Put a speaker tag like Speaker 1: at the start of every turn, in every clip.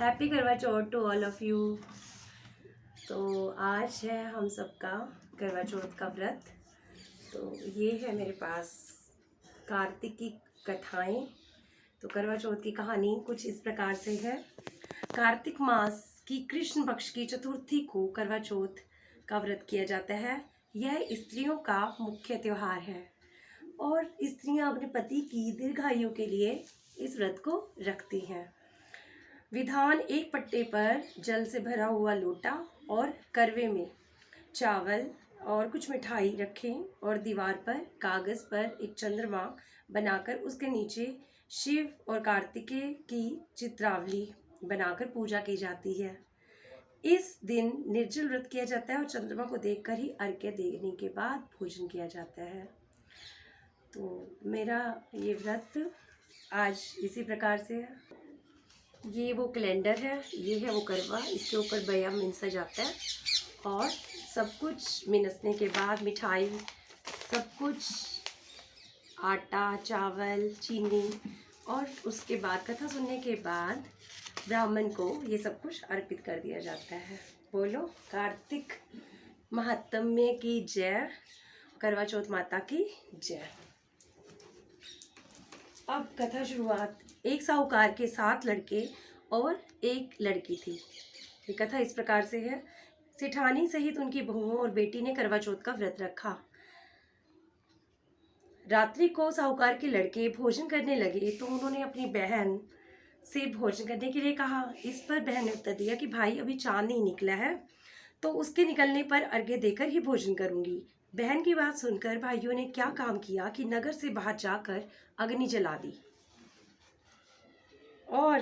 Speaker 1: Happy करवा चौथ to all of you. तो आज है हम सबका करवा चौथ का व्रत। तो ये है मेरे पास कार्तिक की कथाएं। तो करवा चौथ की कहानी कुछ इस प्रकार से है। कार्तिक मास की कृष्ण पक्ष की चतुर्थी को करवा चौथ का व्रत किया जाता है। यह स्त्रियों का मुख्य त्योहार है और स्त्रियां अपने पति की दीर्घायु के लिए इस व्रत को रखती हैं। विधान: एक पट्टे पर जल से भरा हुआ लोटा और करवे में चावल और कुछ मिठाई रखें और दीवार पर कागज पर एक चंद्रमा बनाकर उसके नीचे शिव और कार्तिकेय की चित्रावली बनाकर पूजा की जाती है। इस दिन निर्जल व्रत किया जाता है और चंद्रमा को देखकर ही अर्घ्य देने के बाद भोजन किया जाता है। तो मेरा ये व्रत आज इसी प्रकार से है। ये वो कैलेंडर है, ये है वो करवा। इसके ऊपर बया मिनसा जाता है और सब कुछ मिनसने के बाद मिठाई, सब कुछ आटा, चावल, चीनी और उसके बाद कथा सुनने के बाद ब्राह्मण को ये सब कुछ अर्पित कर दिया जाता है। बोलो कार्तिक महात्म्य की जय, करवा चौथ माता की जय। अब कथा शुरुआत। एक साहूकार के 7 लड़के और एक लड़की थी। ये कथा इस प्रकार से है। सेठानी सहित उनकी बहुओं और बेटी ने करवा चौथ का व्रत रखा। रात्रि को साहूकार के लड़के भोजन करने लगे तो उन्होंने अपनी बहन से भोजन करने के लिए कहा। इस पर बहन ने उत्तर दिया कि भाई अभी चांद नहीं निकला है, तो उसके निकलने पर अर्घ्य देकर ही भोजन करूंगी। बहन की बात सुनकर भाइयों ने क्या काम किया कि नगर से बाहर जाकर अग्नि जला दी और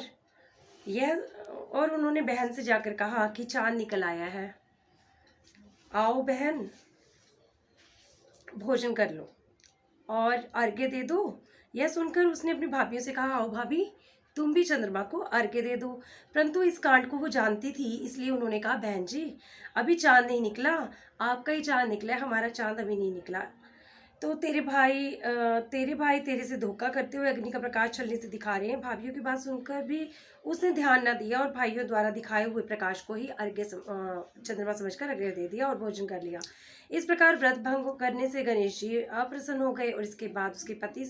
Speaker 1: उन्होंने बहन से जाकर कहा कि चांद निकल आया है, आओ बहन भोजन कर लो और अर्घ्य दे दो। यह सुनकर उसने अपनी भाभियों से कहा, आओ भाभी तुम भी चंद्रमा को अर्घ्य दे दो। परंतु इस कांड को वो जानती थी, इसलिए उन्होंने कहा, बहन जी अभी चांद नहीं निकला, आपका ही चांद निकला है, हमारा चांद अभी नहीं निकला। तो तेरे भाई तेरे से धोखा करते हुए अग्नि का प्रकाश छलने से दिखा रहे हैं। भाभियों की बात सुनकर भी उसने ध्यान न दिया और भाइयों द्वारा दिखाए हुए प्रकाश को ही चंद्रमा समझकर अर्घ्य दे दिया और भोजन कर लिया। इस प्रकार व्रत भंग करने से गणेश जी अप्रसन्न हो गए और इसके बाद उसके पति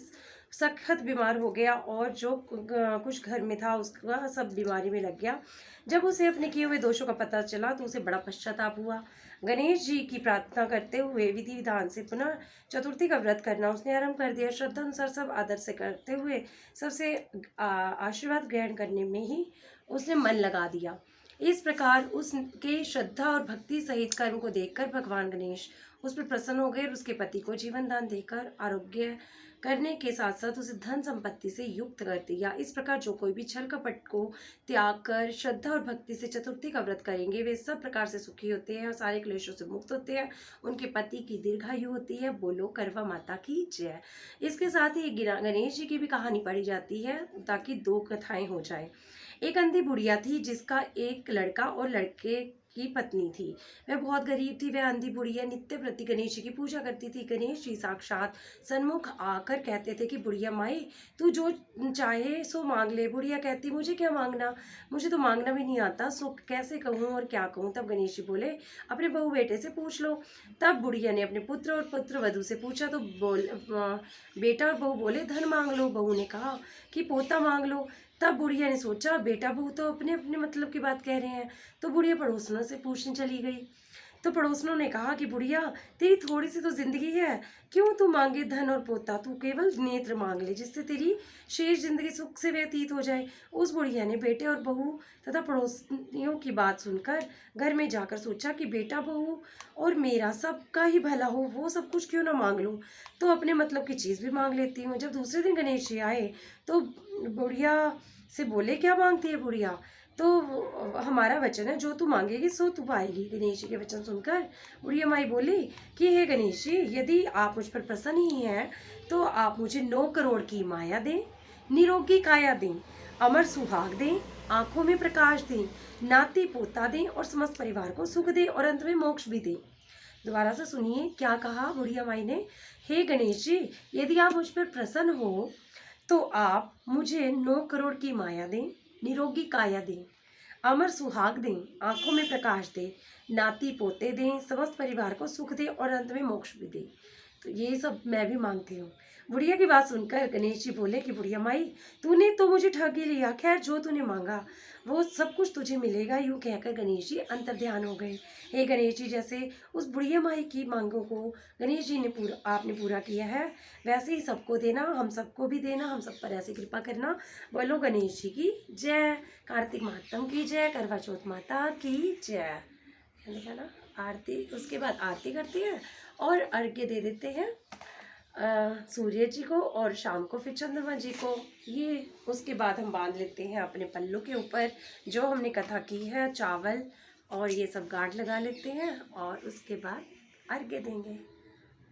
Speaker 1: सखत बीमार हो गया और जो कुछ घर में था उसका सब बीमारी में लग गया। जब उसे अपने किए हुए दोषों का पता चला तो उसे बड़ा पश्चाताप हुआ। गणेश जी की प्रार्थना करते हुए विधि विधान से पुनः चतुर्थी का व्रत करना उसने आरंभ कर दिया। श्रद्धा अनुसार सब आदर से करते हुए सबसे आशीर्वाद ग्रहण करने में ही उसने मन लगा दिया। इस प्रकार उसके श्रद्धा और भक्ति सहित कर्म को देखकर भगवान गणेश उस पर प्रसन्न हो गए और उसके पति को जीवन दान देकर आरोग्य करने के साथ साथ उसे धन संपत्ति से युक्त कर दिया। इस प्रकार जो कोई भी छल कपट को त्याग कर श्रद्धा और भक्ति से चतुर्थी का व्रत करेंगे वे सब प्रकार से सुखी होते हैं और सारे क्लेशों से मुक्त होते हैं। उनके पति की दीर्घायु होती है। बोलो करवा माता की जय। इसके साथ ही गणेश जी की भी कहानी पढ़ी जाती है ताकि 2 कथाएं हो जाए। एक अंधी बुढ़िया थी जिसका एक लड़का और लड़के की पत्नी थी। वह बहुत गरीब थी। वह अंधी बुढ़िया नित्य प्रति गणेश जी की पूजा करती थी। गणेश जी साक्षात सन्मुख आकर कहते थे कि बुढ़िया माई तू जो चाहे सो मांग ले। बुढ़िया कहती, मुझे क्या मांगना, मुझे तो मांगना भी नहीं आता, सो कैसे कहूँ और क्या कहूँ। तब गणेश जी बोले, अपने बहू बेटे से पूछ लो। तब बुढ़िया ने अपने पुत्र और पुत्र वधू से पूछा तो बेटा और बहू बोले धन मांग लो। बहू ने कहा कि पोता मांग लो। तब बुढ़िया ने सोचा बेटा बहू तो अपने अपने मतलब की बात कह रहे हैं, तो बुढ़िया पड़ोसनों से पूछने चली गई। तो पड़ोसनों ने कहा कि बुढ़िया तेरी थोड़ी सी तो जिंदगी है, क्यों तू मांगे धन और पोता, तू केवल नेत्र मांग ले जिससे तेरी शेष जिंदगी सुख से व्यतीत हो जाए। उस बुढ़िया ने बेटे और बहू तथा पड़ोसियों की बात सुनकर घर में जाकर सोचा कि बेटा बहू और मेरा सबका ही भला हो, वो सब कुछ क्यों ना मांग लूँ, तो अपने मतलब की चीज़ भी मांग लेती हूँ। जब दूसरे दिन गणेश जी आए तो बुढ़िया से बोले, क्या मांगती है बुढ़िया, तो हमारा वचन है जो तू मांगेगी सो तू पाएगी। गणेश जी के वचन सुनकर बुढ़िया माई बोली कि हे गणेश जी यदि आप मुझ पर प्रसन्न ही हैं तो आप मुझे 9 करोड़ की माया दें, निरोगी काया दें, अमर सुहाग दें, आंखों में प्रकाश दें, नाती पोता दें और समस्त परिवार को सुख दें और अंत में मोक्ष भी दें। दोबारा से सुनिए क्या कहा बुढ़िया माई ने। हे गणेश जी यदि आप मुझ पर प्रसन्न हो तो आप मुझे 9 करोड़ की माया दें, निरोगी काया दें, अमर सुहाग दें, आंखों में प्रकाश दे, नाती पोते दें, समस्त परिवार को सुख दे और अंत में मोक्ष भी दे। तो ये सब मैं भी मांगती हूँ। बुढ़िया की बात सुनकर गणेश जी बोले कि बुढ़िया माई, तूने तो मुझे ठग ही लिया, खैर जो तूने मांगा वो सब कुछ तुझे मिलेगा। यूँ कहकर गणेश जी अंतर्ध्यान हो गए। हे गणेश जी, जैसे उस बुढ़िया माई की मांगों को गणेश जी ने आपने पूरा किया है, वैसे ही सबको देना, हम सबको भी देना, हम सब पर ऐसी कृपा करना। बोलो गणेश जी की जय, कार्तिक महात्म की जय, करवा चौथ माता की जय। देखा ना, आरती, उसके बाद आरती करती है और अर्घ्य दे देते हैं सूर्य जी को और शाम को फिर चंद्रमा जी को। ये उसके बाद हम बांध लेते हैं अपने पल्लू के ऊपर जो हमने कथा की है, चावल और ये सब गांठ लगा लेते हैं और उसके बाद अर्घ्य देंगे।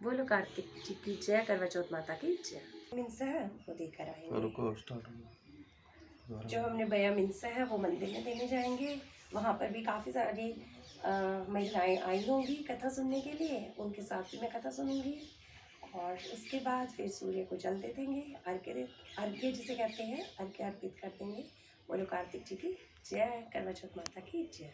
Speaker 1: बोलो कार्तिक जी की जय, करवा चौथ माता की जय। मिनसा है वो देकर आएंगे, जो हमने बया मिनसा है वो मंदिर में देने जाएंगे। वहाँ पर भी काफ़ी सारी महिलाएं आई होंगी कथा सुनने के लिए, उनके साथ भी मैं कथा सुनूंगी। और उसके बाद फिर सूर्य को जल दे देंगे, अर्घ्य जिसे कहते हैं, अर्घ्य अर्पित कर देंगे। बोलो कार्तिक जी की जय, करवा चौथ माता की जय।